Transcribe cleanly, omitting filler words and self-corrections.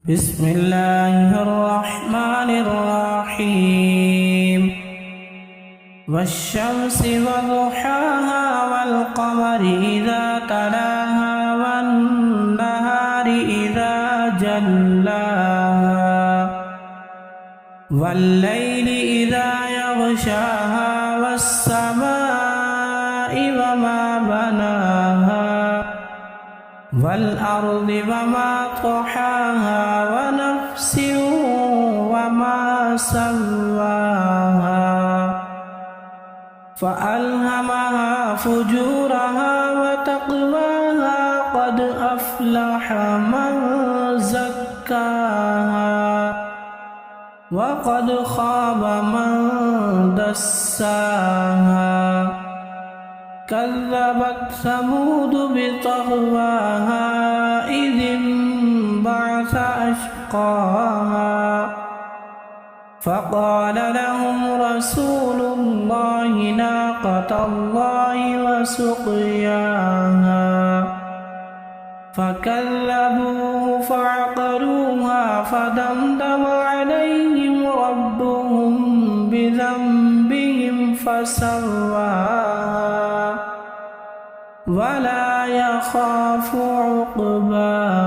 بسم الله الرحمن الرحيم والشمس وضحاها والقمر إذا تلاها والنهار إذا جلاها والليل إذا يغشاها والسماء وما بناها والأرض وما طحاها ونفس وما سواها فألهمها فجورها وتقواها قد أفلح من زكاها وقد خاب من دساها كذبت ثمود بطغواها إذ انبعث أشقاها فقال لهم رسول الله ناقة الله وسقياها فكذبوه فعقروها فدمدم عليهم ربهم بذنبهم فسواها ولا يخاف عقباها